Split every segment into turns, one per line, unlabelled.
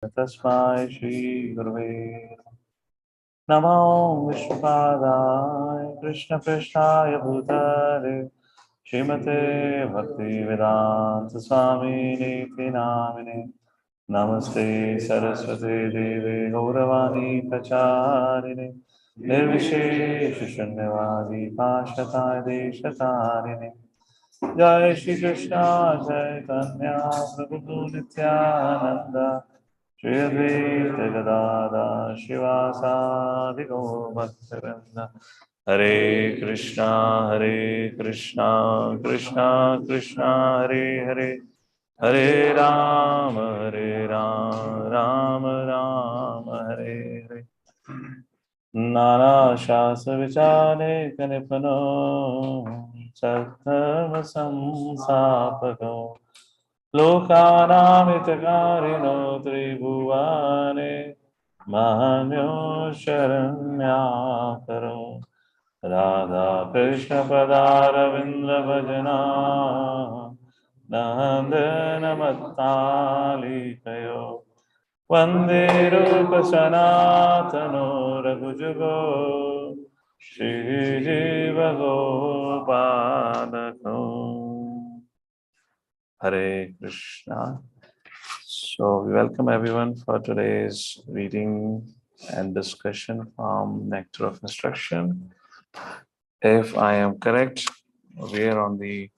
तस्मै श्री गुरुवे नमो विष्णुपादाय कृष्णपृष्ठाय भूतले श्रीमते भक्तिवेदांत स्वामिनीति नामिने नमस्ते सरस्वती देवे गौरवाणी प्रचारिणे निर्विशेष शून्यवादी पाश्चात्य देशतारिणे जय श्री कृष्ण चैतन्य प्रभु नित्यानंद श्री अद्वैत गदाधर शिवासादि भक्तवृंद हरे कृष्णा कृष्णा कृष्णा हरे हरे हरे राम राम राम हरे हरे नाना शास्त्र विचारे कनिपनो सत्कर्म संस्थापको लोकानामितकारिणो त्रिभुवने महन्यो शरण्याकरो राधा कृष्ण पदारविंद भजना नंदनमत्तालिकयो वंदे रूप सनातनो रघुजुगो श्रीजीव गोपालको Hare Krishna. So we welcome everyone for today's reading and discussion from Nectar of Instruction. If I am correct, we are on the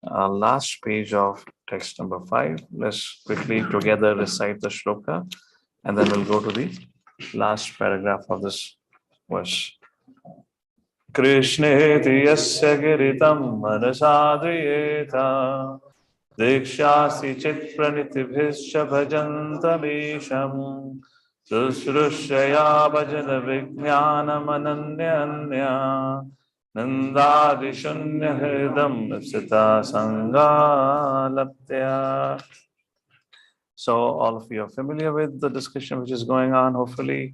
last page of text number 5. Let's quickly together recite the shloka and then we'll go to the last paragraph of this verse. Krishneti yasya giritam manasadriyeta Dikshasi chit pranitibhischa bhajantamisham Susrushaya bhajana vijnanam ananya Nandadishunya hridam sita sangalaptya. So all of you are familiar with the discussion which is going on, hopefully.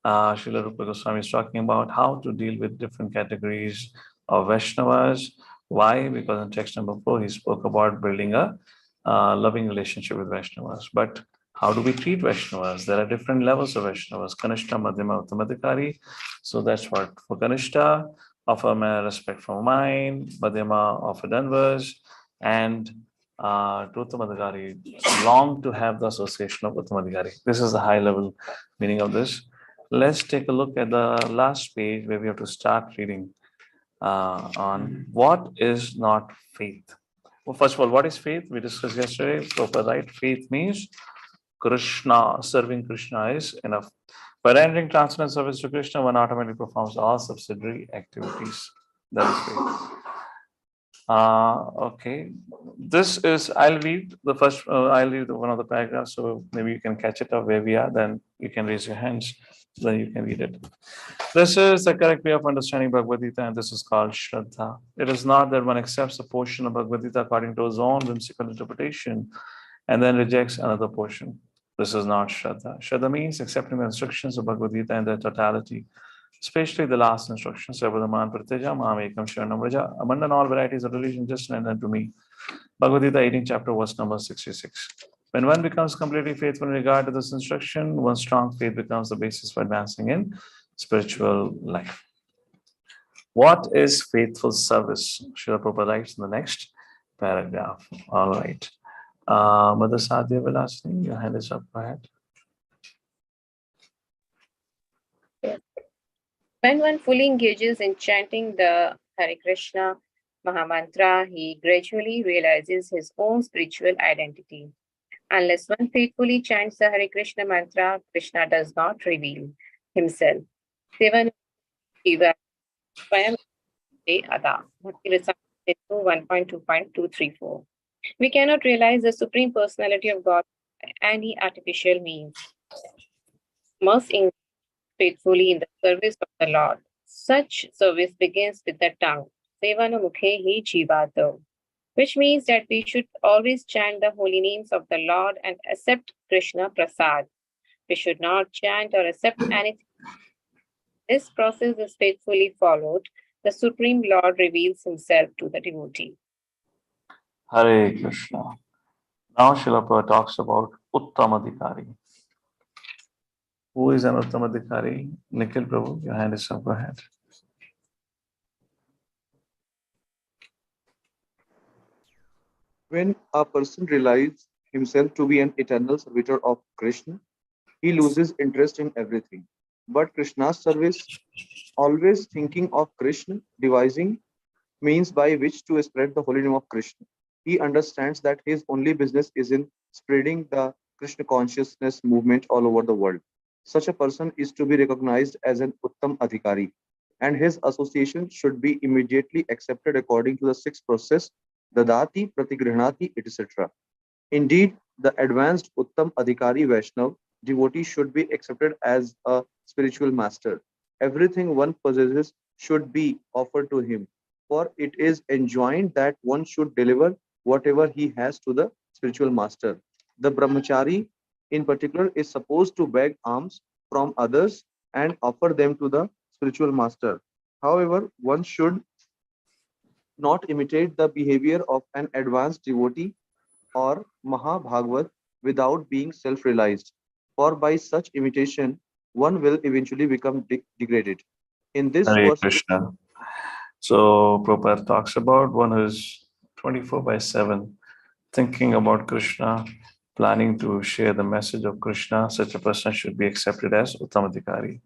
Srila Rupa Goswami is talking about how to deal with different categories of Vaishnavas. Why? Because in text number 4, he spoke about building a loving relationship with Vaishnavas. But how do we treat Vaishnavas? There are different levels of Vaishnavas. Kanishta, Madhyama, Uttamadhikari. So that's what for Kanishta, offer my respect for mine, Madhyama, offer Danvas, and to Uttamadhikari, long to have the association of Uttamadhikari. This is the high level meaning of this. Let's take a look at the last page where we have to start reading on what is not faith. Well, first of all, what is faith? We discussed yesterday. Proper, right? Faith means Krishna, serving Krishna is enough. By rendering transcendental service to Krishna, one automatically performs all subsidiary activities. That is faith. Okay, this is, I'll read the first, I'll read one of the paragraphs, so maybe you can catch it up where we are, then you can raise your hands, then you can read it. This is the correct way of understanding Bhagavad Gita, and this is called Shraddha. It is not that one accepts a portion of Bhagavad Gita according to his own whimsical interpretation and then rejects another portion. This is not Shraddha. Shraddha means accepting the instructions of Bhagavad Gita in their totality, especially the last instruction, Sarvadaman Pratyaja, Mam Ekam Sharanam Vraja, abandon all varieties of religion, just lend unto me. Bhagavad Gita 18th chapter, verse number 66. When one becomes completely faithful in regard to this instruction, one's strong faith becomes the basis for advancing in spiritual life. What is faithful service? Srila Prabhupada writes in the next paragraph. All right. Mother Sadhya Vilasini, your hand is up. Go ahead.
When one fully engages in chanting the Hare Krishna Mahamantra, he gradually realizes his own spiritual identity. Unless one faithfully chants the Hare Krishna mantra, Krishna does not reveal himself. Sevan Shiva Swayam Ada. 1.2.234. We cannot realize the Supreme Personality of God by any artificial means. Must engage faithfully in the service of the Lord. Such service begins with the tongue, Sevana Mukhe hi Jivato, which means that we should always chant the holy names of the Lord and accept Krishna Prasad. We should not chant or accept anything. This process is faithfully followed. The Supreme Lord reveals himself to the devotee.
Hare Krishna. Now Srila Prabhupada talks about Uttamadhikari. Who is an Uttamadhikari? Nikhil Prabhu, your hand is up. Go ahead.
When a person realizes himself to be an eternal servitor of Krishna, he loses interest in everything. But Krishna's service, always thinking of Krishna, devising means by which to spread the holy name of Krishna. He understands that his only business is in spreading the Krishna consciousness movement all over the world. Such a person is to be recognized as an Uttam Adhikari, and his association should be immediately accepted according to the sixth process, Dadati, Pratigrihnati, etc. Indeed, the advanced Uttam Adhikari Vaishnav devotee should be accepted as a spiritual master. Everything one possesses should be offered to him, for it is enjoined that one should deliver whatever he has to the spiritual master. The brahmachari, in particular, is supposed to beg alms from others and offer them to the spiritual master. However, one should not imitate the behavior of an advanced devotee or Mahabhagavat without being self realized, for by such imitation, one will eventually become degraded. In this
Hare
verse,
Krishna. So Prabhupada talks about one who is 24/7 thinking about Krishna, planning to share the message of Krishna. Such a person should be accepted as Uttamadhikari.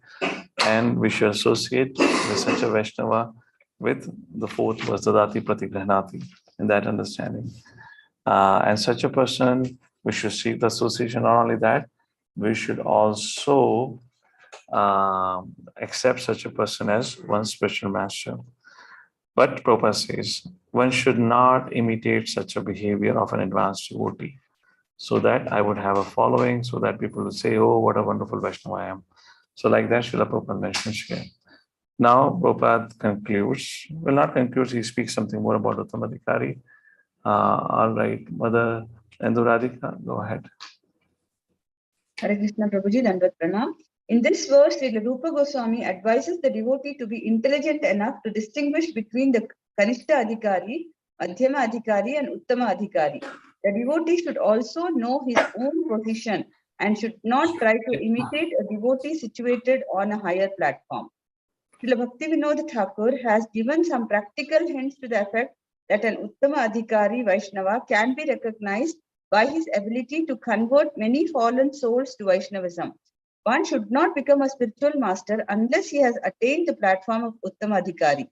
And we should associate with such a Vaishnava with the fourth was Dadati Pratigrihnati, in that understanding. And such a person, we should seek the association. Not only that, we should also accept such a person as one spiritual master. But Prabhupada says one should not imitate such a behavior of an advanced devotee, so that I would have a following, so that people would say, oh, what a wonderful Vaishnava I am. So like that, Srila Prabhupada mentions here. Now, Prabhupada concludes, well, not concludes, he speaks something more about Uttamadhikari. All right, Mother Enduradhika, go ahead.
Hare Krishna Prabhuji, Dandavat Pranam. In this verse, Sri Rupa Goswami advises the devotee to be intelligent enough to distinguish between the Kanishta Adhikari, Madhyama Adhikari, and Uttama Adhikari. The devotee should also know his own position and should not try to imitate a devotee situated on a higher platform. Srila Bhaktivinoda Thakur has given some practical hints to the effect that an Uttama Adhikari Vaishnava can be recognized by his ability to convert many fallen souls to Vaishnavism. One should not become a spiritual master unless he has attained the platform of Uttama Adhikari.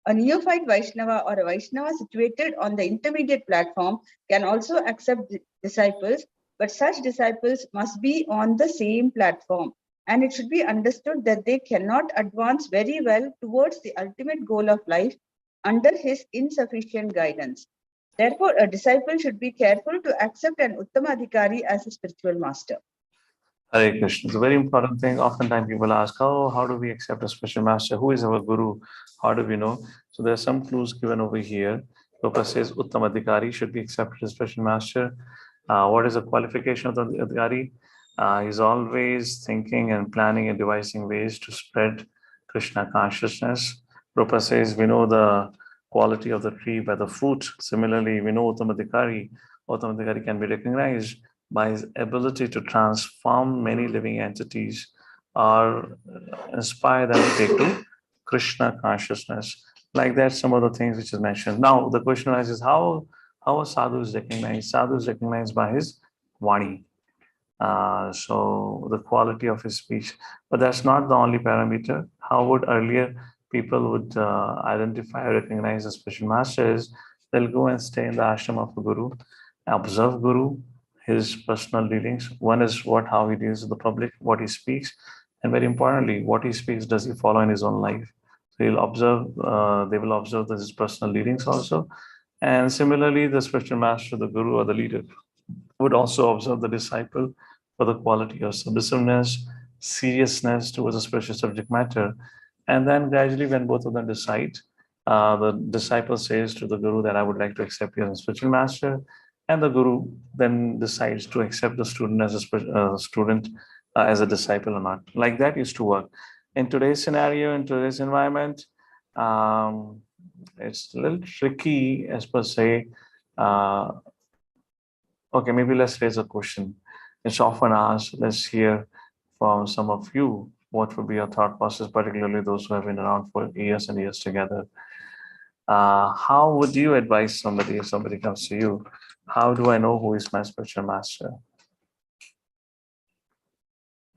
A neophyte Vaishnava or a Vaishnava situated on the intermediate platform can also accept disciples, but such disciples must be on the same platform. And it should be understood that they cannot advance very well towards the ultimate goal of life under his insufficient guidance. Therefore, a disciple should be careful to accept an Uttama Adhikari as a spiritual master.
Hare Krishna. It's a very important thing. Oftentimes people ask, oh, how do we accept a special master? Who is our guru? How do we know? So there are some clues given over here. Prabhupada says Uttamadhikari should be accepted as special master. What is the qualification of the Adhikari? He's always thinking and planning and devising ways to spread Krishna consciousness. Prabhupada says we know the quality of the tree by the fruit. Similarly, we know Uttamadhikari. Uttamadhikari can be recognized by his ability to transform many living entities or inspire them to take to Krishna consciousness. Like that, some of the things which is mentioned. Now, the question arises, how a sadhu is recognized? Sadhu is recognized by his Vani. So the quality of his speech. But that's not the only parameter. How would earlier people would identify or recognize a special master is they'll go and stay in the ashram of the Guru, observe Guru, his personal dealings. One is how he deals with the public, what he speaks, and very importantly, what he speaks, does he follow in his own life? So he'll observe, they will observe his personal dealings also. And similarly, the spiritual master, the Guru or the leader would also observe the disciple for the quality of submissiveness, seriousness towards a spiritual subject matter. And then gradually, when both of them decide, the disciple says to the Guru that I would like to accept you as a spiritual master. And the Guru then decides to accept the student as as a disciple or not. Like that used to work. In today's scenario, in today's environment, it's a little tricky as per se. Okay, maybe let's raise a question. It's often asked, let's hear from some of you, what would be your thought process, particularly those who have been around for years and years together? How would you advise somebody if somebody comes to you? How do I know who is my spiritual master?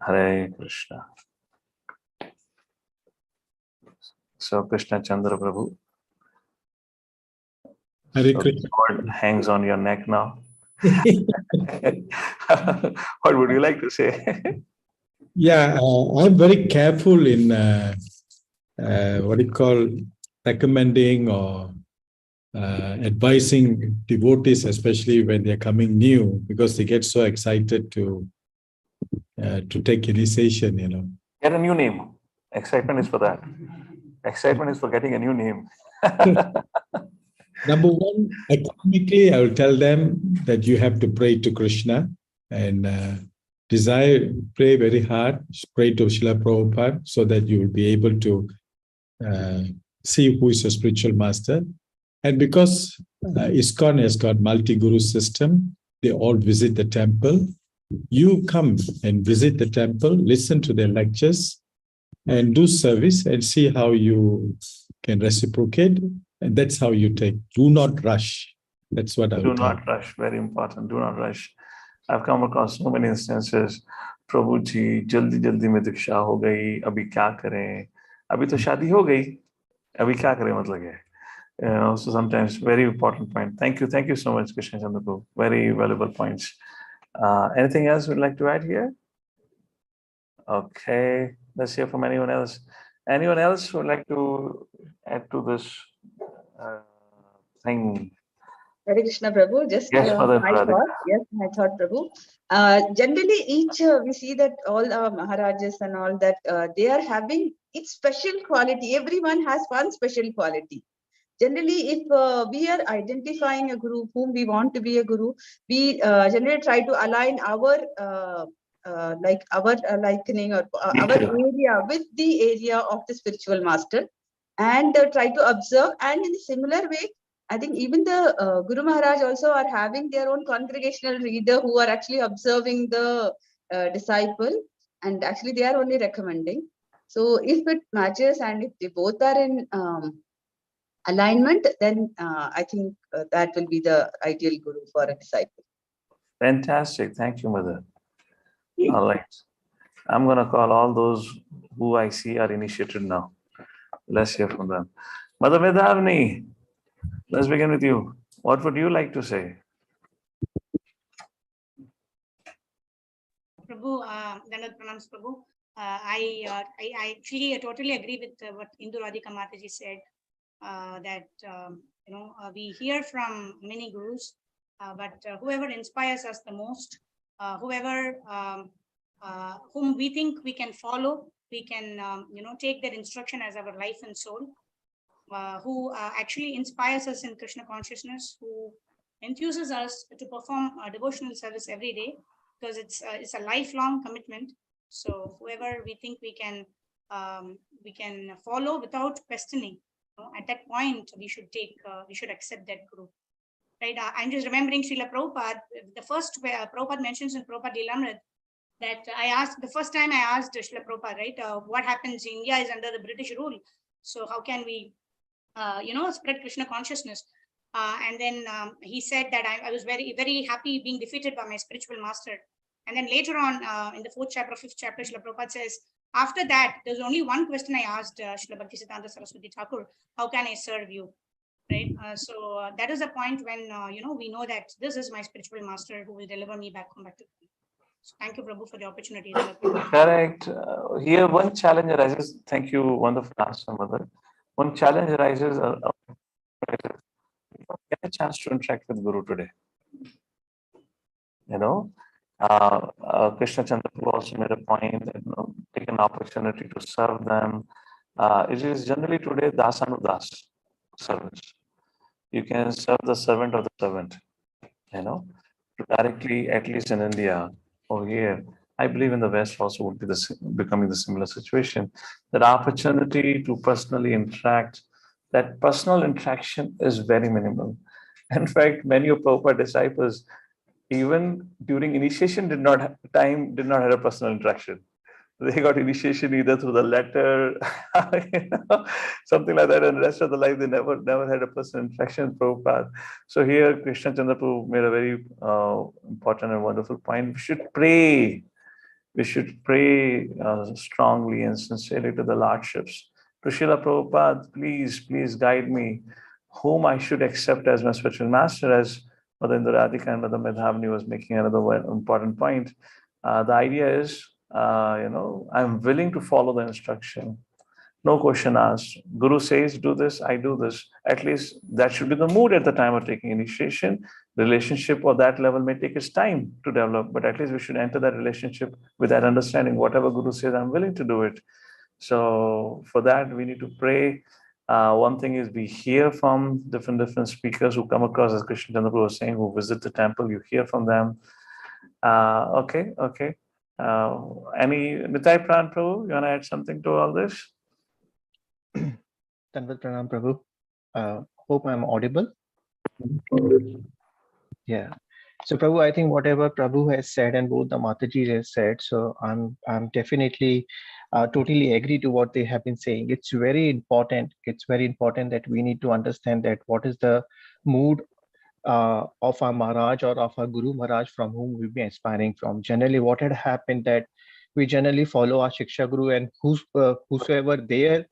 Hare Krishna. So Krishna Chandra Prabhu.
Hare
So
Krishna.
God hangs on your neck now. What would you like to say?
Yeah, I'm very careful in what you call recommending or advising devotees, especially when they're coming new, because they get so excited to take initiation, you know.
Get a new name. Excitement is for that. Excitement is for getting a new name.
Number one, economically, I will tell them that you have to pray to Krishna and pray very hard, pray to Srila Prabhupada so that you will be able to see who is your spiritual master. And because ISKCON has got multi-guru system, they all visit the temple. You come and visit the temple, listen to their lectures, and do service and see how you can reciprocate. And that's how you take. Do not rush. That's what I would
Do
tell.
not rush. Very important. Do not rush. I've come across so many instances. प्रभु जी जल्दी जल्दी में दीक्षा हो गई, अभी क्या करें? अभी तो शादी हो गई, अभी क्या करें मतलब है. So sometimes very important point. Thank you so much, Krishna Chandra Prabhu. Very valuable points. Anything else you'd like to add here? Okay, let's hear from anyone else. Anyone else who would like to add to this thing?
Hare Krishna Prabhu, just
Yes, Mother
my
Radhika.
thought. Yes, my thought, Prabhu. Generally, we see that all Maharajas and all that, they are having its special quality. Everyone has one special quality. Generally, if we are identifying a guru whom we want to be a guru, we generally try to align our likening or our area with the area of the spiritual master, and try to observe. And in a similar way, I think even the Guru Maharaj also are having their own congregational reader who are actually observing the disciple, and actually they are only recommending. So if it matches and if they both are in alignment, then I think that will be the ideal guru for a disciple.
Fantastic. Thank you, Mother. All right. I'm going to call all those who I see are initiated now. Let's hear from them. Mother Medhavni, let's begin with you. What would you like to say?
Prabhu, Dandavat Pranams Prabhu. I actually totally agree with what Indu Radhika Mataji said, that we hear from many gurus, but whoever inspires us the most, whoever whom we think we can follow, we can take their instruction as our life and soul, who actually inspires us in Krishna consciousness, who enthuses us to perform a devotional service every day, because it's a lifelong commitment. So whoever we think we can follow without questioning, at that point we should accept that guru. Right? I'm just remembering Srila Prabhupada. The first Prabhupada mentions in Prabhupada Lilamrit that the first time I asked Srila Prabhupada, right, what happens? India is under the British rule, so how can we spread Krishna consciousness? And then he said that I was very, very happy being defeated by my spiritual master. And then later on, in the 4th chapter, 5th chapter, Srila Prabhupada says, after that, there's only one question I asked Srila Bhaktisiddhanta Saraswati Thakur: how can I serve you? Right? So that is a point when we know that this is my spiritual master who will deliver me back home back to Krishna. So thank you, Prabhu, for the opportunity.
Correct. Here, one challenge arises. Thank you, wonderful answer, Mother. One challenge arises. Get a chance to interact with Guru today. Krishna Chandra also made a point that take an opportunity to serve them. It is generally today Dasanudas service. You can serve the servant of the servant. Directly, at least in India over here. I believe in the West also would be becoming the similar situation. That opportunity to personally interact, that personal interaction is very minimal. In fact, many of Prabhupada disciples, even during initiation, did not have a personal interaction. they got initiation either through the letter, you know, something like that, and the rest of the life they never had a personal interaction with Prabhupada. So here Krishna Chandra Prabhu made a very important and wonderful point. We should pray. We should pray strongly and sincerely to the Lordships. To Srila Prabhupada, please guide me whom I should accept as my spiritual master, as Mother Indradika and Mother Medhavani was making another important point. The idea is, I'm willing to follow the instruction. No question asked. Guru says, do this, I do this. At least that should be the mood at the time of taking initiation. Relationship of that level may take its time to develop, but at least we should enter that relationship with that understanding. Whatever Guru says, I'm willing to do it. So for that, we need to pray. One thing is we hear from different speakers who come across, as Krishna Chandra was saying, who visit the temple, you hear from them. Okay. Any Nitai Pran Prabhu, you want to add something to all this?
Tanvat Pranam Prabhu. Hope I'm audible. Yeah. So Prabhu, I think whatever Prabhu has said and both the Mataji has said, so I'm definitely totally agree to what they have been saying. It's very important. It's very important that we need to understand that what is the mood of our Maharaj or of our Guru Maharaj from whom we've been aspiring from. Generally, what had happened that we generally follow our Shiksha Guru, and whosoever their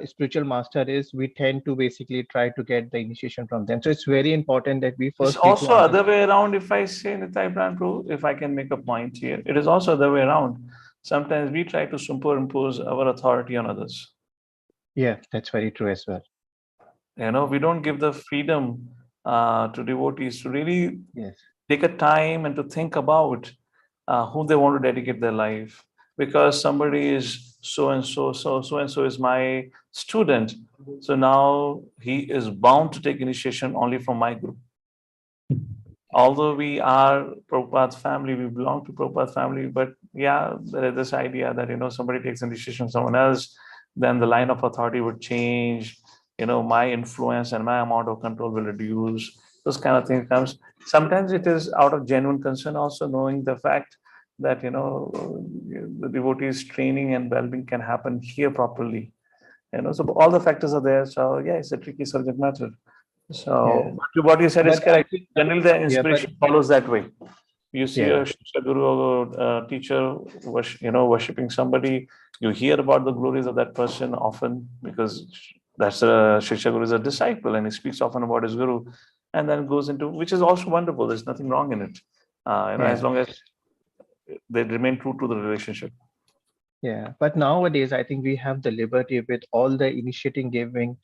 spiritual master is, we tend to basically try to get the initiation from them. So it's very important that we first
It's also other way around. If I say Nitai Pran Prabhu, if I can make a point here, it is also the other way around. Sometimes we try to superimpose our authority on others.
Yeah, that's very true as well.
We don't give the freedom to devotees to really take a time and to think about whom they want to dedicate their life. Because somebody is so and so is my student. So now he is bound to take initiation only from my group. Although we are Prabhupada's family, we belong to Prabhupada's family, but yeah, there is this idea that, somebody takes initiation from someone else, then the line of authority would change, my influence and my amount of control will reduce. Those kind of things comes. Sometimes it is out of genuine concern also, knowing the fact that, the devotees' training and well-being can happen here properly. So all the factors are there. So yeah, it's a tricky subject matter. So what you said is correct. Generally, the inspiration follows that way. You see a Guru or teacher, worshipping somebody. You hear about the glories of that person often because that's a Shiksha Guru is a disciple and he speaks often about his Guru, and then goes into, which is also wonderful. There's nothing wrong in it, as long as they remain true to the relationship.
Yeah, but nowadays I think we have the liberty with all the initiating giving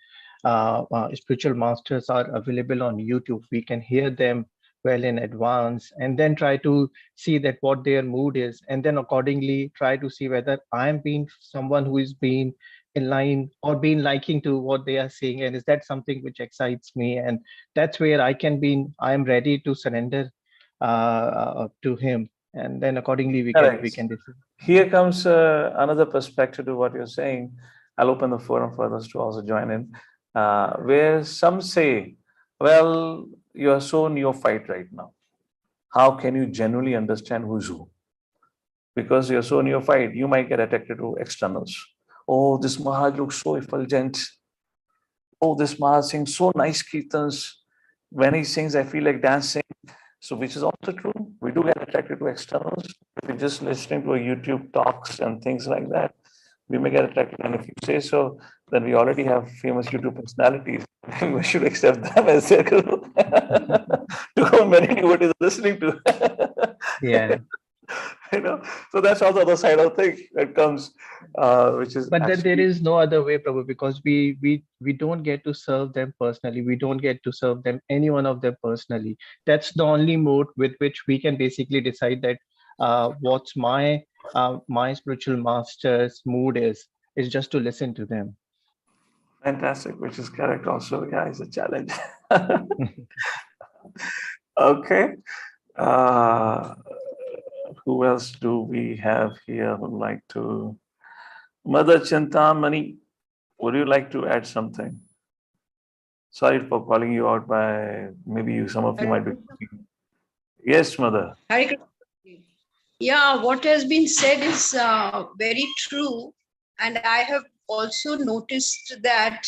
spiritual masters are available on YouTube. We can hear them well in advance and then try to see that what their mood is, and then accordingly try to see whether I'm being someone who is being in line or being liking to what they are saying, and is that something which excites me, and that's where I am ready to surrender to him, and then accordingly we can decide.
Here comes another perspective to what you're saying. I'll open the forum for others to also join in, where some say, well, you are so neophyte right now. How can you genuinely understand who's who? Because you're so neophyte, you might get attracted to externals. Oh, this Maharaj looks so effulgent. Oh, this Maharaj sings so nice kirtans. When he sings, I feel like dancing. So, which is also true. We do get attracted to externals. If we're just listening to a YouTube talks and things like that, we may get attracted. And if you say so, then we already have famous YouTube personalities. We should accept them as their guru. To whom many devotees are listening to.
Yeah.
So that's also the other side of thing that comes, which is.
But then there is no other way, Prabhu, because we don't get to serve them personally. We don't get to serve them, any one of them personally. That's the only mode with which we can basically decide that what's my spiritual master's mood is just to listen to them.
Fantastic, which is correct also. Yeah, it's a challenge. Okay. Who else do we have here who would like to? Mother Chintamani, would you like to add something? Sorry for calling you out by, maybe some of you might be. Yes, Mother.
Hare Krishna.
Yeah, what has been said is very true. And I have also noticed that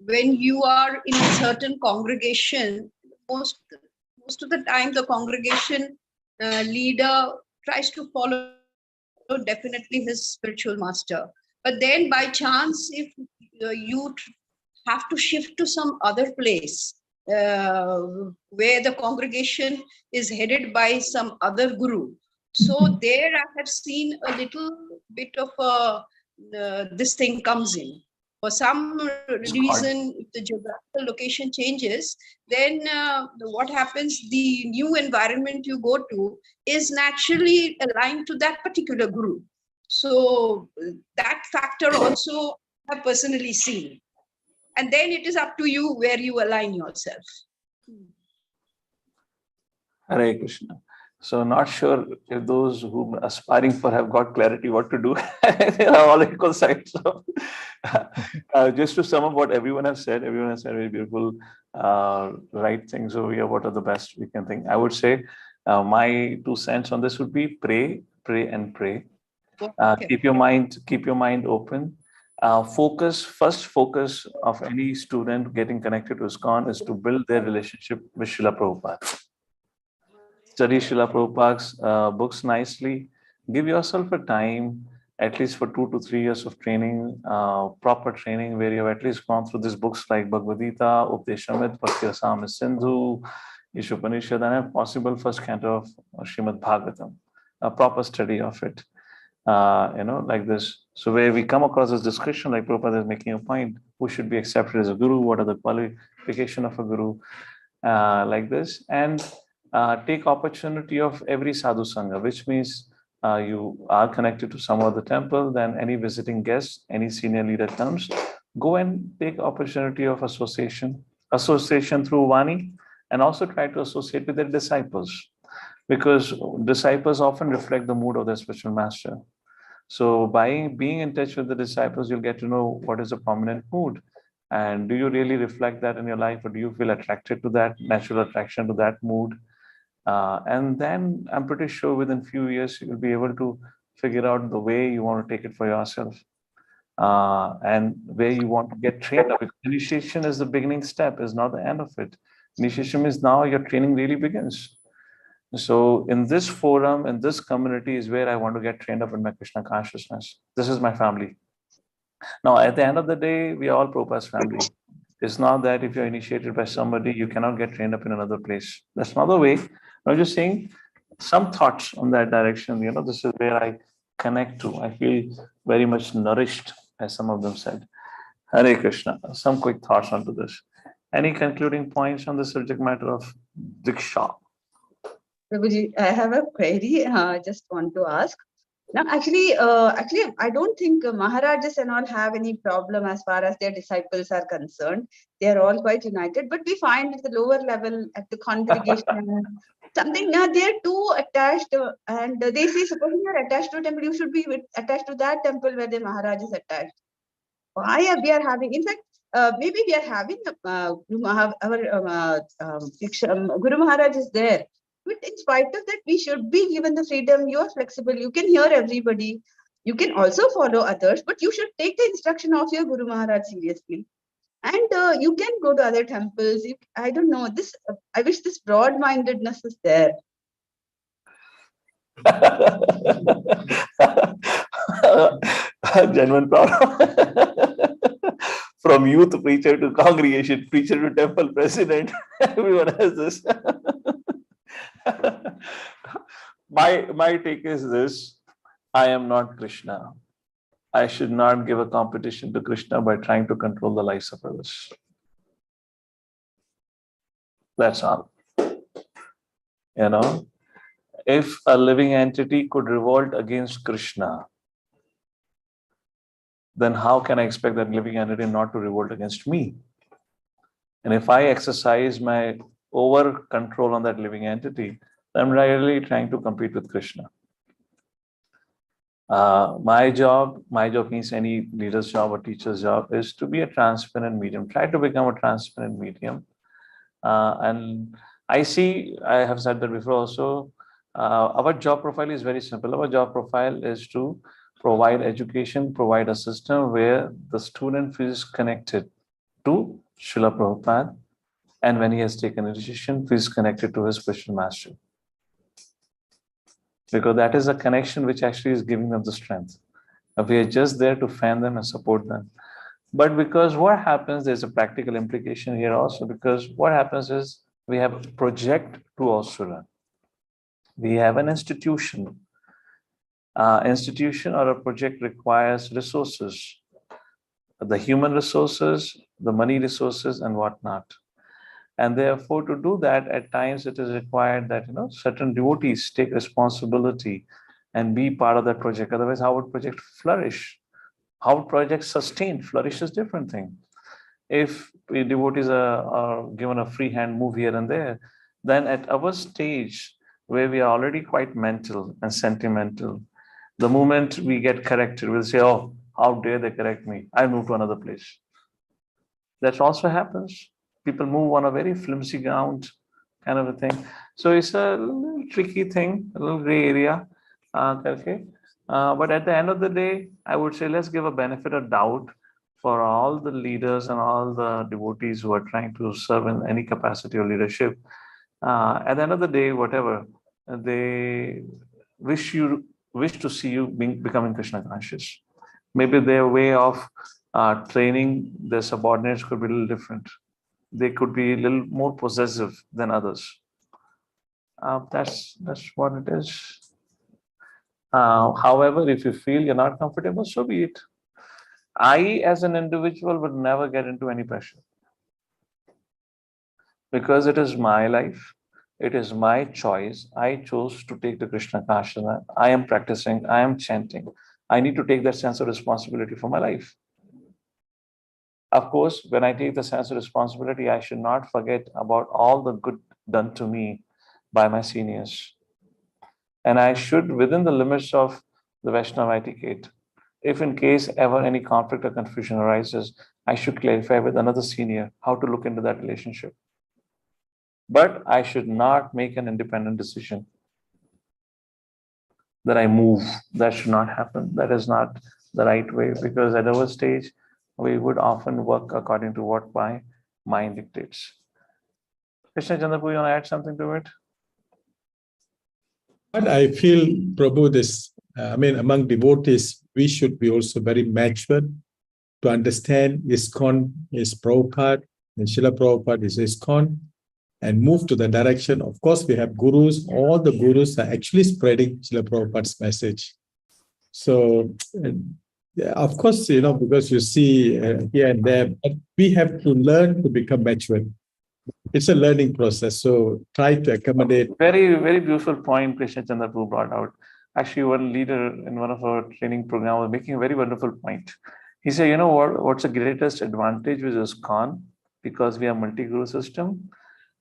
when you are in a certain congregation, most of the time the congregation leader tries to follow definitely his spiritual master. But then by chance, if you have to shift to some other place where the congregation is headed by some other guru. So there I have seen a little bit of this thing comes in. For some reason, if the geographical location changes, then what happens, the new environment you go to is naturally aligned to that particular guru. So that factor also I have personally seen. And then it is up to you where you align yourself.
Hare Krishna. So not sure if those who are aspiring for have got clarity what to do. There are all equal sides. So, just to sum up what everyone has said very beautiful, right things over here. What are the best we can think? I would say my 2 cents on this would be pray, pray, and pray.
Okay.
Keep your mind open. First focus of any student getting connected to ISKCON is to build their relationship with Srila Prabhupada. Study Srila Prabhupada's books nicely. Give yourself a time, at least for 2 to 3 years of training, proper training, where you have at least gone through these books like Bhagavad Gita, Updeshamrit, Bhakti Rasamrita Sindhu, Ishopanishad, and if possible, first canto of Srimad Bhagavatam, a proper study of it. Like this. So where we come across this discussion, like Prabhupada is making a point, who should be accepted as a guru, what are the qualification of a guru, like this, and take opportunity of every sadhu sangha, which means you are connected to some of the temple, then any visiting guest, any senior leader comes, go and take opportunity of association through Vani, and also try to associate with their disciples, because disciples often reflect the mood of their spiritual master. So by being in touch with the disciples, you'll get to know what is the prominent mood. And do you really reflect that in your life, or do you feel attracted to that, natural attraction to that mood? And then I'm pretty sure within few years, you'll be able to figure out the way you want to take it for yourself, and where you want to get trained up. Initiation is the beginning step, is not the end of it. Initiation is now your training really begins. So in this forum, in this community is where I want to get trained up in my Krishna consciousness. This is my family. Now, at the end of the day, we are all Prabhupada's family. It's not that if you're initiated by somebody, you cannot get trained up in another place. That's not the way. I'm just saying some thoughts on that direction. This is where I connect to. I feel very much nourished, as some of them said. Hare Krishna. Some quick thoughts onto this. Any concluding points on the subject matter of Diksha?
Prabhuji, I have a query. I just want to ask. Now, actually, I don't think Maharajas and all have any problem as far as their disciples are concerned. They are all quite united. But we find at the lower level, at the congregation, something they are too attached, and they say, suppose you are attached to a temple, you should be attached to that temple where the Maharaj is attached. Why we are having? In fact, maybe we are having our Guru Maharaj is there. But in spite of that, we should be given the freedom. You are flexible. You can hear everybody. You can also follow others, but you should take the instruction of your Guru Maharaj seriously. And you can go to other temples. I don't know. This. I wish this broad-mindedness is there.
Genuine problem. From youth preacher to congregation, preacher to temple president, everyone has this. My take is this: I am not Krishna. I should not give a competition to Krishna by trying to control the lives of others. That's all. If a living entity could revolt against Krishna, then how can I expect that living entity not to revolt against me? And if I exercise my over control on that living entity, I'm really trying to compete with Krishna. My job means any leader's job or teacher's job is to be a transparent medium. Try to become a transparent medium. And I have said that before also, Our job profile is very simple. Our job profile is to provide education, provide a system where the student feels connected to Srila Prabhupada, and when he has taken a decision, feels connected to his spiritual master. Because that is a connection which actually is giving them the strength. We are just there to fan them and support them. But because what happens, there's a practical implication here also, because what happens is we have a project to also run. We have an institution. Institution or a project requires resources, the human resources, the money resources, and whatnot. And therefore, to do that, at times it is required that certain devotees take responsibility and be part of that project. Otherwise, how would project flourish? How would project sustain? Flourish is different thing. If we devotees are given a free hand move here and there, then at our stage where we are already quite mental and sentimental, the moment we get corrected, we'll say, oh, how dare they correct me? I'll move to another place. That also happens. People move on a very flimsy ground kind of a thing. So it's a little tricky thing, a little gray area. Okay. But at the end of the day, I would say let's give a benefit of doubt for all the leaders and all the devotees who are trying to serve in any capacity of leadership. At the end of the day, whatever, they wish to see you becoming Krishna conscious. Maybe their way of training their subordinates could be a little different. They could be a little more possessive than others. That's what it is. However, if you feel you're not comfortable, so be it. I, as an individual, would never get into any pressure because it is my life. It is my choice. I chose to take the Krishna Kashana. I am practicing. I am chanting. I need to take that sense of responsibility for my life. Of course, when I take the sense of responsibility, I should not forget about all the good done to me by my seniors. And I should, within the limits of the Vaishnava etiquette, if in case ever any conflict or confusion arises, I should clarify with another senior how to look into that relationship. But I should not make an independent decision that I move. That should not happen. That is not the right way, because at our stage, we would often work according to what my mind dictates. Krishna Chandrapur, you want to add something to it?
But I feel, Prabhu, among devotees, we should be also very mature to understand ISKCON is Prabhupada and Srila Prabhupada is ISKCON, and move to the direction. Of course, we have gurus. All the gurus are actually spreading Srila Prabhupada's message. So, of course, because you see here and there, but we have to learn to become mature. It's a learning process. So try to accommodate.
Very, very beautiful point Krishna Chandrapur brought out. Actually, one leader in one of our training programs was making a very wonderful point. He said, what's the greatest advantage with ISKCON? Because we are multi-guru system,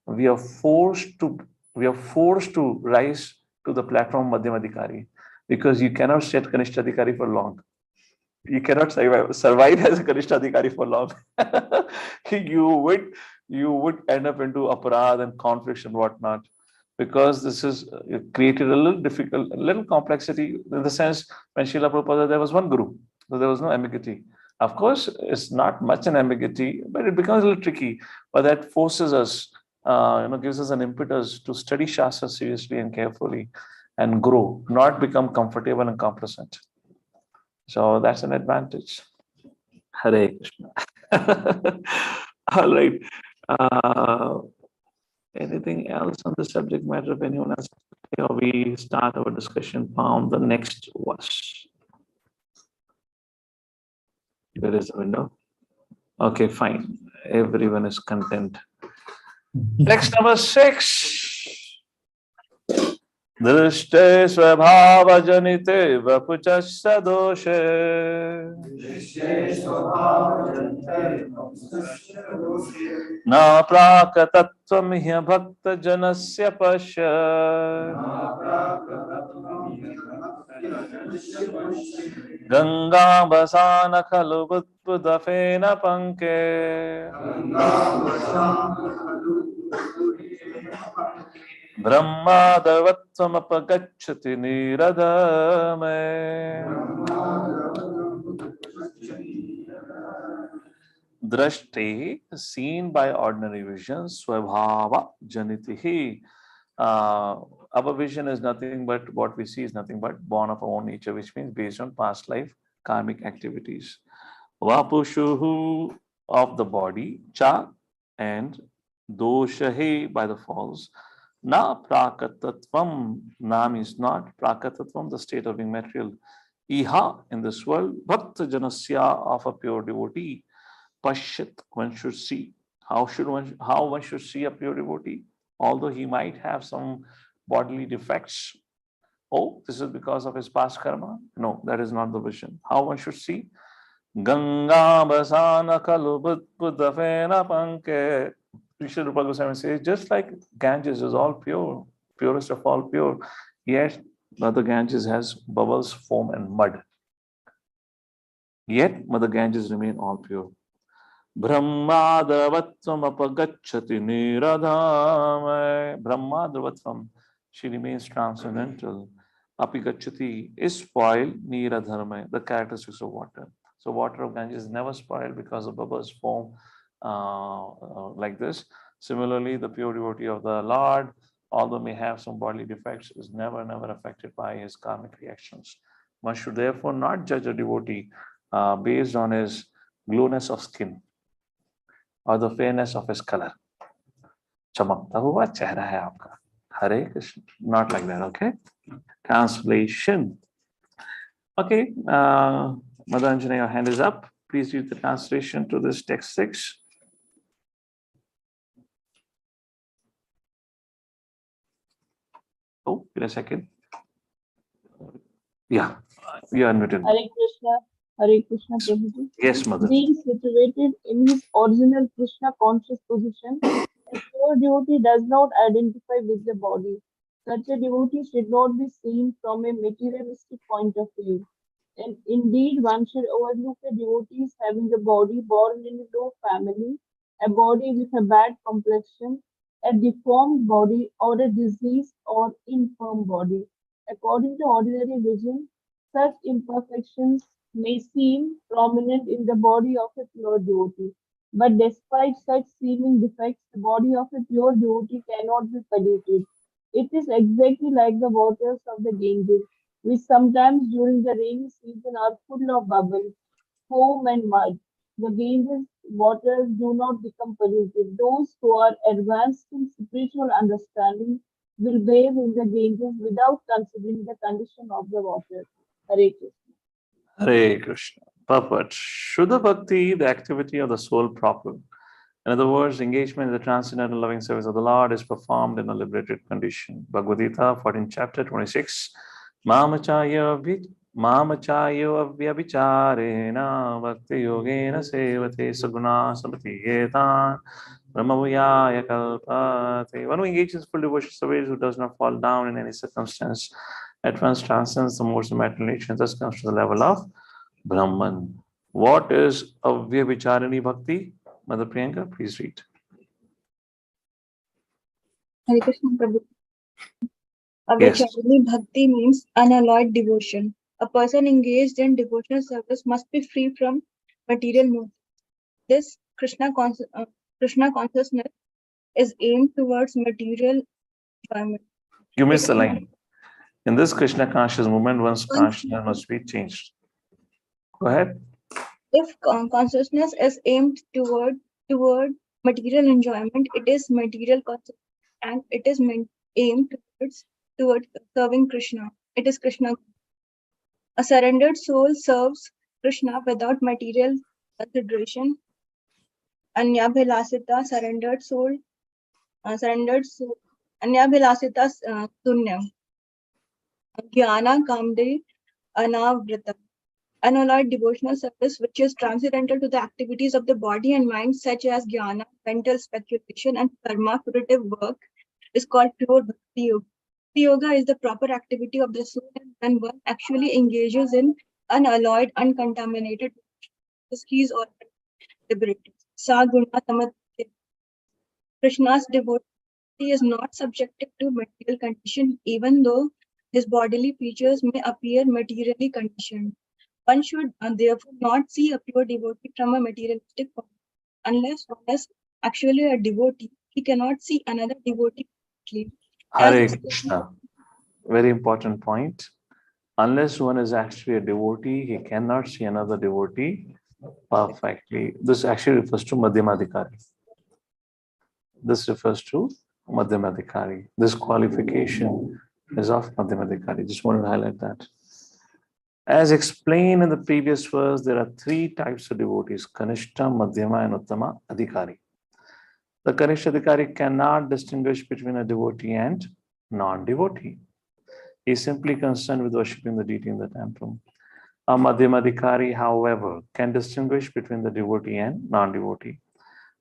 we are forced to rise to the platform Madhyam Adhikari, because you cannot stay at Kanishta Adhikari for long. You cannot survive as a Kanishta Adhikari for long. You would end up into aparad and conflicts and whatnot, because this is created a little difficult, a little complexity in the sense when Srila Prabhupada, there was one guru, so there was no ambiguity. Of course, it's not much an ambiguity, but it becomes a little tricky. But that forces us, gives us an impetus to study Shastra seriously and carefully and grow, not become comfortable and complacent. So that's an advantage. Hare Krishna. All right. Anything else on the subject matter of anyone else? Or we start our discussion on the next verse. Where is the window? Okay, fine. Everyone is content. Text number 6. Drishte svabhava janite vapuchasya doshe na prakatattvam hya bhakta janasya pasya Ganga basana khalu budpudafena panke Brahmadavatvamapagacchati niradhame. Drashti, seen by ordinary vision, swabhava janitihi. Our vision is nothing but what we see is nothing but born of our own nature, which means based on past life karmic activities. Vapushuhu, of the body, cha, and doshahe, by the falls. Na prakatatvam, na means not, prakatatvam, the state of being material. Iha, in this world, bhakta janasya, of a pure devotee. Pashyat, one should see. How one should see a pure devotee? Although he might have some bodily defects. Oh, this is because of his past karma? No, that is not the vision. How one should see? Ganga basana kalu buddhafena panke. Sri Rupa Goswami says, just like Ganges is all pure, purest of all pure, yet Mother Ganges has bubbles, foam, and mud. Yet Mother Ganges remain all pure. Brahmadavattvam apagacchati niradhame. Brahmadavattvam, she remains transcendental. Apigacchati is spoiled, niradharma, the characteristics of water. So water of Ganges is never spoiled because of bubbles, foam, like this. Similarly, the pure devotee of the Lord, although may have some bodily defects, is never affected by his karmic reactions. One should therefore not judge a devotee based on his glowness of skin or the fairness of his color. चमकता हुआ चेहरा है आपका. Hare Krishna. Not like that, okay? Translation. Okay, Madanjana, your hand is up. Please read the translation to this text 6. Oh, wait a second. Yeah, you are unmuted.
Hare Krishna, Prabhuji.
Yes, Mother.
Being situated in his original Krishna conscious position, a pure devotee does not identify with the body. Such a devotee should not be seen from a materialistic point of view. And indeed, one should overlook a devotee having a body born in a low family, a body with a bad complexion, a deformed body, or a diseased or infirm body. According to ordinary vision, such imperfections may seem prominent in the body of a pure devotee. But despite such seeming defects, the body of a pure devotee cannot be polluted. It is exactly like the waters of the Ganges, which sometimes during the rainy season are full of bubbles, foam, and mud. The Ganges waters do not become polluted. Those who are advanced in spiritual understanding will bathe in the Ganges without considering the condition of the water. Hare Krishna.
Hare Krishna. Purport. Shuddha Bhakti, the activity of the soul proper. In other words, engagement in the transcendental loving service of the Lord is performed in a liberated condition. Bhagavad Gita, 14th chapter, 26. Mamachayo avyabhicharena bhakti yogena sevate saguna samati yetan brahmavuyaya kalpate. One who engages full devotion service, who does not fall down in any circumstance, at once transcends the modes of material nature, thus comes to the level of Brahman. What is avyabhicharani bhakti? Mother Priyanka, please read.
Hare Krishna, Prabhu.
Yes.
Avyacharani Bhakti means unalloyed devotion. A person engaged in devotional service must be free from material motives. This Krishna consciousness is aimed towards material enjoyment.
You missed the line. In this Krishna conscious movement, one's consciousness must be changed. Go ahead.
If consciousness is aimed toward material enjoyment, it is material consciousness, and it is aimed towards serving Krishna. It is Krishna. A surrendered soul serves Krishna without material consideration. Anyabhilasita, surrendered soul. Anyabhilasita sunyam. Jnana kamde anavrita. Unalloyed devotional service, which is transcendental to the activities of the body and mind, such as jnana, mental speculation, and karma, curative work, is called pure bhakti yoga. Yoga is the proper activity of the soul, and when one actually engages in unalloyed, uncontaminated, he is already liberated. Sa guna tamat. Krishna's devotee is not subjected to material condition, even though his bodily features may appear materially conditioned. One should therefore not see a pure devotee from a materialistic point. Unless one is actually a devotee, he cannot see another devotee directly. As
Hare
explained,
Krishna. Very important point. Unless one is actually a devotee, he cannot see another devotee perfectly. This actually refers to Madhyamadhikari. This refers to Madhyamadhikari. This qualification is of Madhyamadhikari. Just wanted to highlight that. As explained in the previous verse, there are three types of devotees: Kanishta, Madhyama, and Uttama Adhikari. The Kanishta Adhikari cannot distinguish between a devotee and non-devotee. He is simply concerned with worshipping the deity in the temple. A Madhyamadhikari, however, can distinguish between the devotee and non-devotee,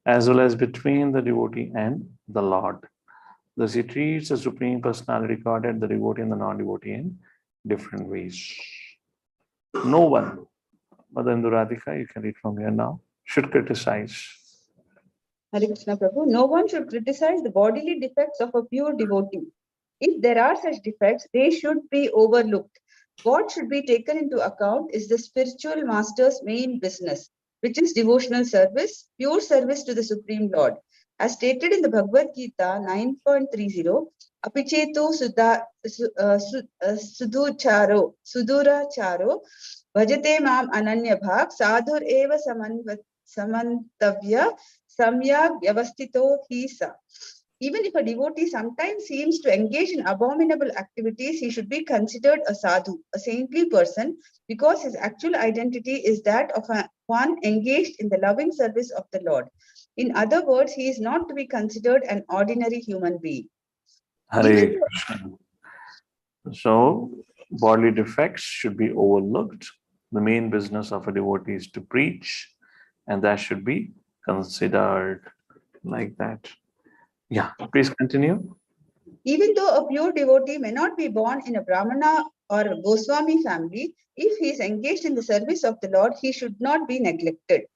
as well as between the devotee and the Lord. Thus, he treats the Supreme Personality Godhead, the devotee and the non-devotee in different ways. No one, Madan Sundar, you can read from here now, should criticize.
Hare Krishna Prabhu, no one should criticize the bodily defects of a pure devotee. If there are such defects, they should be overlooked. What should be taken into account is the spiritual master's main business, which is devotional service, pure service to the Supreme Lord. As stated in the Bhagavad Gita 9.30, Apichetu Suduracharo, Bhajate Mam Ananya Bhag, Sadhur Eva Samantavya, Samyak Yavastito Hisa. Even if a devotee sometimes seems to engage in abominable activities, he should be considered a sadhu, a saintly person, because his actual identity is that of one engaged in the loving service of the Lord. In other words, he is not to be considered an ordinary human being.
Hare Krishna. So, bodily defects should be overlooked. The main business of a devotee is to preach, and that should be considered like that. Yeah, please continue.
Even though a pure devotee may not be born in a Brahmana or a Goswami family, if he is engaged in the service of the Lord, he should not be neglected.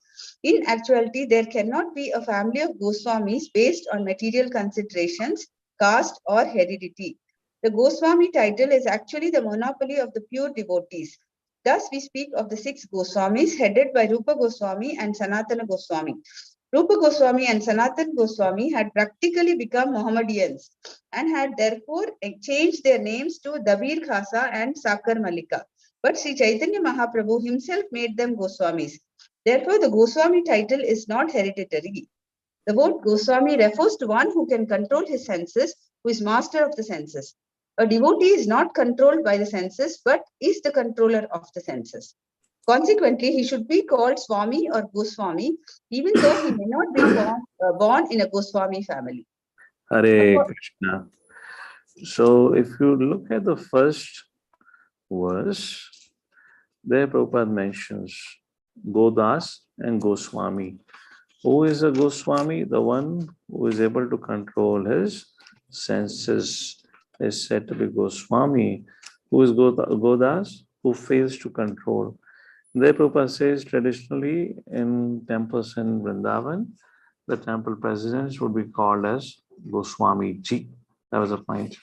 In actuality, there cannot be a family of Goswamis based on material considerations, caste, or heredity. The Goswami title is actually the monopoly of the pure devotees. Thus, we speak of the 6 Goswamis headed by Rupa Goswami and Sanatana Goswami. Rupa Goswami and Sanatana Goswami had practically become Mohammedans and had therefore changed their names to Dabir Khasa and Sakar Malika. But Sri Chaitanya Mahaprabhu himself made them Goswamis. Therefore, the Goswami title is not hereditary. The word Goswami refers to one who can control his senses, who is master of the senses. A devotee is not controlled by the senses, but is the controller of the senses. Consequently, he should be called Swami or Goswami, even though he may not be born in a Goswami family.
Hare Krishna. So, if you look at the first verse, there Prabhupada mentions Godas and Goswami. Who is a Goswami? The one who is able to control his senses is said to be Goswami. Who is Godas? Who fails to control. There Prabhupada says traditionally in temples in Vrindavan, the temple presidents would be called as Goswami Ji. That was a point.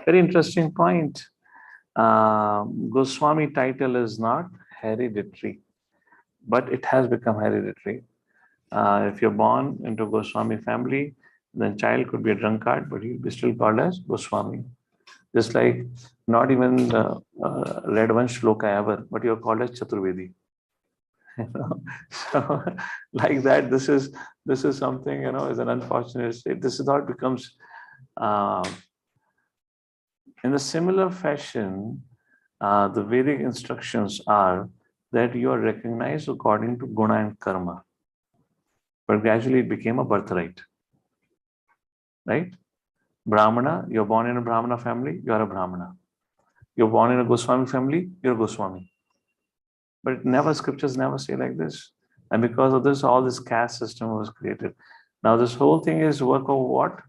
Very interesting point. Goswami title is not hereditary, but it has become hereditary. If you're born into a Goswami family, then child could be a drunkard, but he'll be still called as Goswami. Just like not even read one shloka ever, but you're called as Chaturvedi. So like that, this is something, is an unfortunate state. This is how it becomes. In a similar fashion, the Vedic instructions are that you are recognized according to guna and karma. But gradually it became a birthright. Right? Brahmana, you're born in a Brahmana family, you are a Brahmana. You're born in a Goswami family, you're a Goswami. But scriptures never say like this. And because of this, all this caste system was created. Now this whole thing is work of what?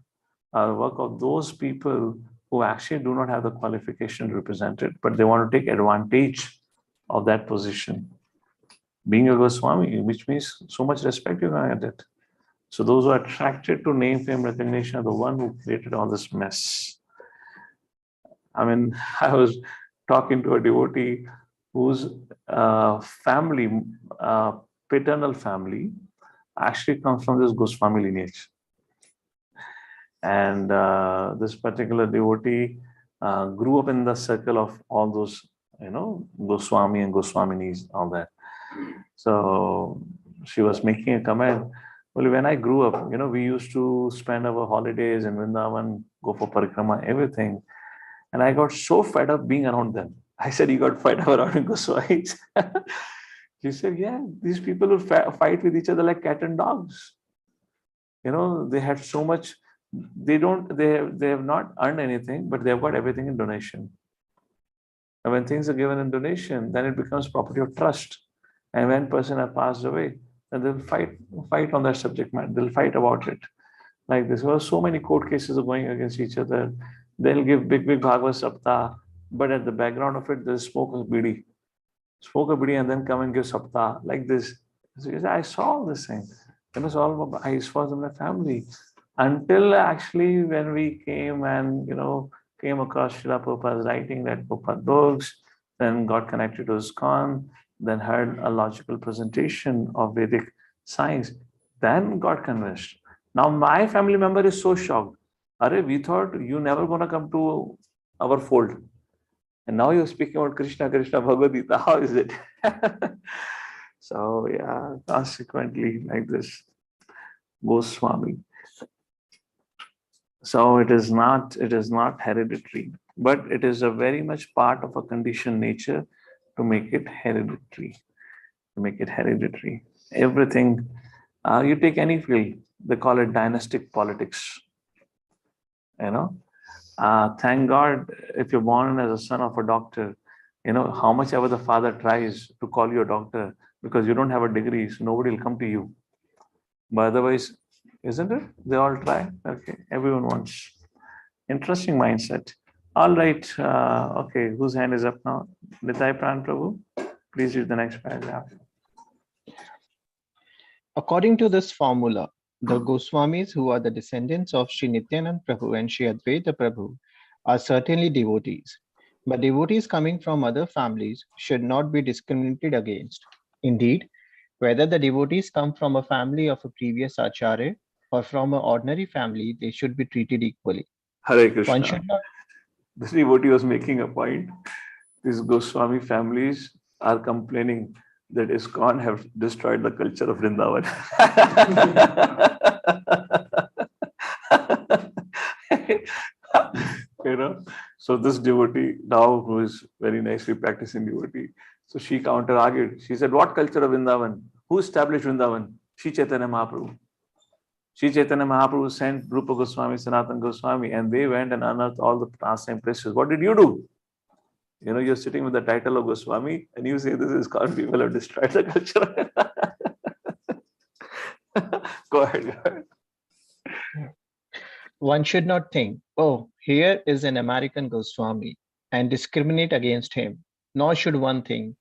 Work of those people who actually do not have the qualification represented, but they want to take advantage of that position. Being a Goswami, which means so much respect you're going to get. So those who are attracted to name, fame, recognition are the one who created all this mess. I mean, I was talking to a devotee whose family, paternal family, actually comes from this Goswami lineage. And this particular devotee grew up in the circle of all those, Goswami and Goswaminis, all that. So she was making a comment. Well, when I grew up, we used to spend our holidays in Vrindavan, go for parikrama, everything. And I got so fed up being around them. I said, you got fed up around Goswamis? She said, yeah, these people will fight with each other like cat and dogs. They had so much, they have not earned anything, but they've got everything in donation. And when things are given in donation, then it becomes property of trust. And when person has passed away, then they'll fight on that subject matter. They'll fight about it. Like this. Well, so many court cases are going against each other. They'll give big Bhagavad Saptah, but at the background of it, there's smoke of bidi. Smoke a bidi and then come and give Saptah like this. So I saw all this thing. It was all about I was in my family. Until actually when we came and came across Srila Prabhupada's writing, that Prabhupada books, then got connected to ISKCON, then heard a logical presentation of Vedic science, then got convinced. Now my family member is so shocked. Are, we thought you never gonna come to our fold. And now you're speaking about Krishna, Bhagavad Gita. How is it? So yeah, consequently like this, Goswami. So it is not hereditary, but it is a very much part of a conditioned nature to make it hereditary. Everything, you take any field, they call it dynastic politics. Thank God, if you're born as a son of a doctor, how much ever the father tries to call you a doctor, because you don't have a degree, so nobody will come to you. But otherwise, isn't it? They all try. Okay, everyone wants. Interesting mindset. All right. Okay, whose hand is up now? Nitai Pran Prabhu, please read the next paragraph.
According to this formula, the Goswamis, who are the descendants of Sri Nityanand Prabhu and Sri Advaita Prabhu, are certainly devotees. But devotees coming from other families should not be discriminated against. Indeed, whether the devotees come from a family of a previous acharya or from an ordinary family, they should be treated equally.
Hare Krishna.
One should not.
This devotee was making a point. These Goswami families are complaining that ISKCON have destroyed the culture of Vrindavan. So this devotee now, who is very nicely practicing devotee, so she counter-argued. She said, what culture of Vrindavan? Who established Vrindavan? Sri Chaitanya Mahaprabhu. Sri Chaitanya Mahaprabhu sent Rupa Goswami, Sanatana Goswami, and they went and unearthed all the pastime places. What did you do? You're sitting with the title of Goswami and you say this is called people have destroyed the culture. Go ahead.
One should not think, oh, here is an American Goswami, and discriminate against him. Nor should one think,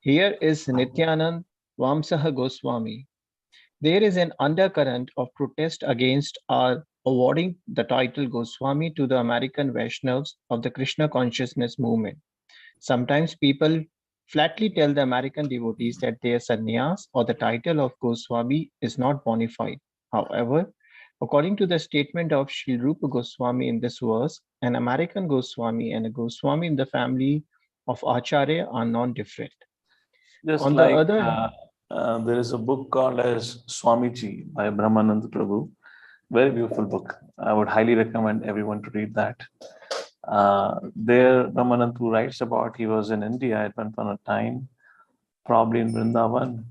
here is Nityanand Vamsaha Goswami. There is an undercurrent of protest against our awarding the title Goswami to the American Vaishnavas of the Krishna consciousness movement. Sometimes people flatly tell the American devotees that their sannyas or the title of Goswami is not bona fide. However, according to the statement of Sri Rupa Goswami in this verse, an American Goswami and a Goswami in the family of Acharya are non-different.
Just
On
like
the other hand,
there is a book called as Swamiji by Brahmananda Prabhu. Very beautiful book. I would highly recommend everyone to read that. There, Brahmananda Prabhu writes about he was in India at one point of time, probably in Vrindavan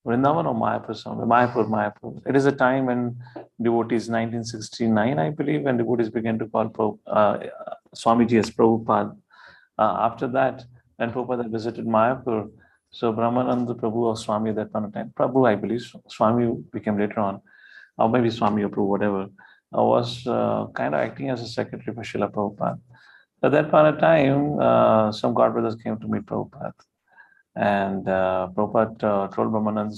or Mayapur somewhere. Mayapur. It is a time when devotees, 1969, I believe, when devotees began to call Swamiji as Prabhupada. After that, when Prabhupada visited Mayapur, so Brahmananda Prabhu or Swami at that point of time, Prabhu, I believe, Swami became later on, or maybe Swami or Prabhu, whatever, was kind of acting as a secretary for Srila Prabhupada. At that point of time, some godbrothers came to meet Prabhupada. And Prabhupada told Brahmananda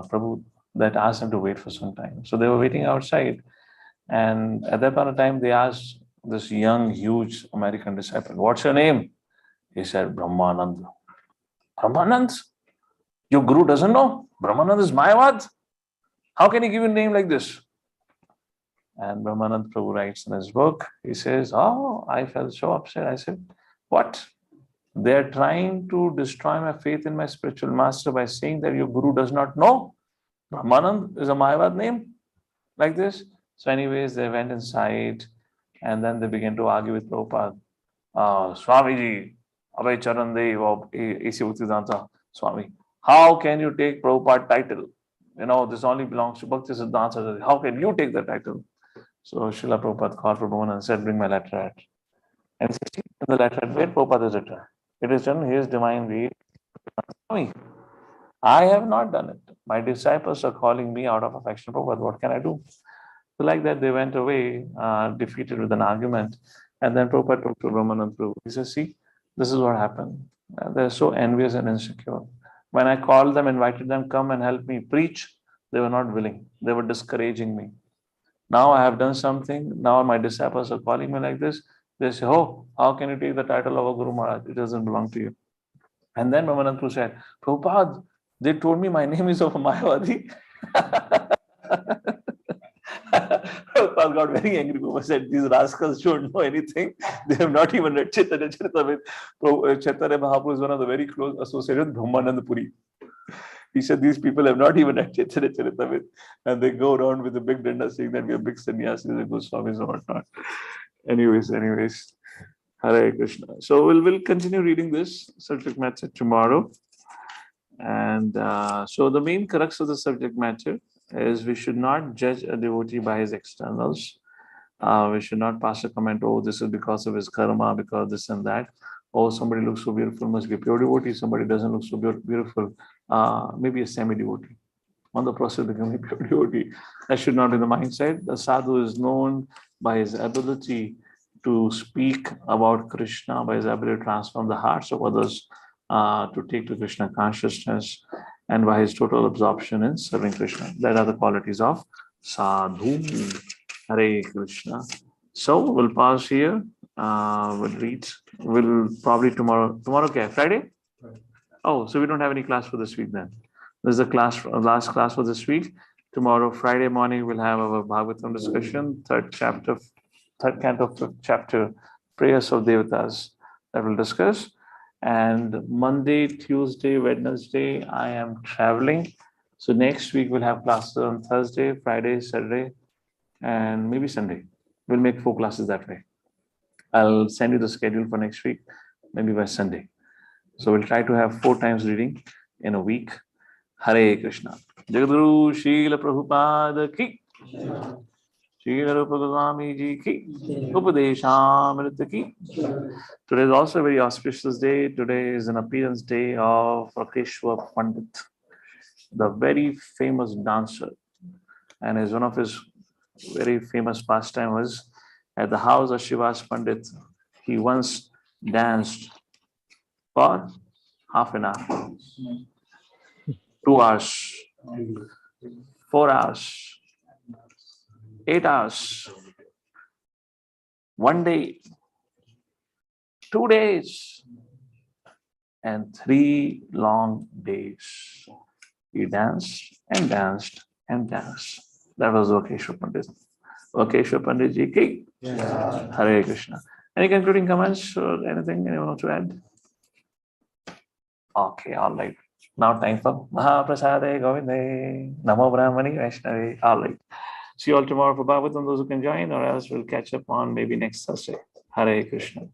Prabhu that asked them to wait for some time. So they were waiting outside. And at that point of time, they asked this young, huge American disciple, "What's your name?" He said, "Brahmanand." "Brahmanand? Your guru doesn't know? Brahmanand is Mayavad? How can he give you a name like this?" And Brahmanand Prabhu writes in his book, he says, "Oh, I felt so upset." I said, "What? They're trying to destroy my faith in my spiritual master by saying that your guru does not know Brahmanand is a Mayavad name like this." So anyways, they went inside and then they began to argue with Prabhupada. "Swamiji, Abhay Charan Dev or A.C. Bhaktisiddhanta Swami, how can you take Prabhupada title? You know, this only belongs to Bhakti Siddhanta. How can you take the title?" So Srila Prabhupada called for Brahman and said, "Bring my letterhead." And see, in the letterhead, where Prabhupada is written? It is written, "His divine read, Swami. I have not done it. My disciples are calling me out of affection. Prabhupada, what can I do?" So like that, they went away, defeated with an argument. And then Prabhupada talked to Brahmanand Prabhu. He says, "See, this is what happened. They're so envious and insecure. When I called them, invited them, come and help me preach, they were not willing. They were discouraging me. Now I have done something. Now my disciples are calling me like this. They say, 'Oh, how can you take the title of a Guru Maharaj? It doesn't belong to you.'" And then Brahmanand Prabhu said, "Prabhupada, they told me my name is of a Mayavadi." Prabhupada got very angry. Prabhupada said, "These rascals don't know anything. They have not even read Chaitanya Charitamrita." Chaitanya Mahaprabhu is one of the very close associated with Brahmanand Puri. He said, "These people have not even read Chaitanya Charitamrita, and they go around with a big danda saying that we are big sannyasis and Goswamis or whatnot." Anyways, Hare Krishna. So we'll continue reading this subject matter tomorrow. And so the main crux of the subject matter is we should not judge a devotee by his externals. We should not pass a comment, "Oh, this is because of his karma, because this and that. Oh, somebody looks so beautiful, must be a pure devotee. Somebody doesn't look so beautiful, maybe a semi-devotee on the process of becoming a pure devotee." That should not be the mindset. The sadhu is known by his ability to speak about Krishna, by his ability to transform the hearts of others to take to Krishna consciousness, and by his total absorption in serving Krishna. That are the qualities of sadhu. Hare Krishna. So we'll pause here. We'll read. We'll probably tomorrow. Tomorrow, okay, Friday? Oh, so we don't have any class for this week then. This is the last class for this week. Tomorrow, Friday morning, we'll have our Bhagavatam discussion, third canto, fifth chapter, prayers of Devatas that we'll discuss. And Monday, Tuesday, Wednesday, I am traveling. So next week we'll have classes on Thursday, Friday, Saturday, and maybe Sunday. We'll make 4 classes that way. I'll send you the schedule for next week, maybe by Sunday. So we'll try to have 4 times reading in a week. Hare Krishna. Jagadguru Srila Prabhupada ki. Srila Rupa Goswami ji ki. Upadeshamrita ki. Today is also a very auspicious day. Today is an appearance day of Rakeshwar Pandit, the very famous dancer. And as one of his very famous pastime was at the house of Shivas Pandit, he once danced for half an hour, 2 hours, 4 hours, 8 hours, 1 day, 2 days, and 3 long days. He danced and danced and danced. That was Vakeshwar Pandit. Vakeshwar Pandit ji ki. Hare Krishna. Any concluding comments or anything anyone wants to add? Okay, all right. Now time for Mahaprasade Govinde Namo Brahmani Vaishnavi. All right. See you all tomorrow for Bhagavatam, those who can join, or else we'll catch up on maybe next Thursday. Hare Krishna.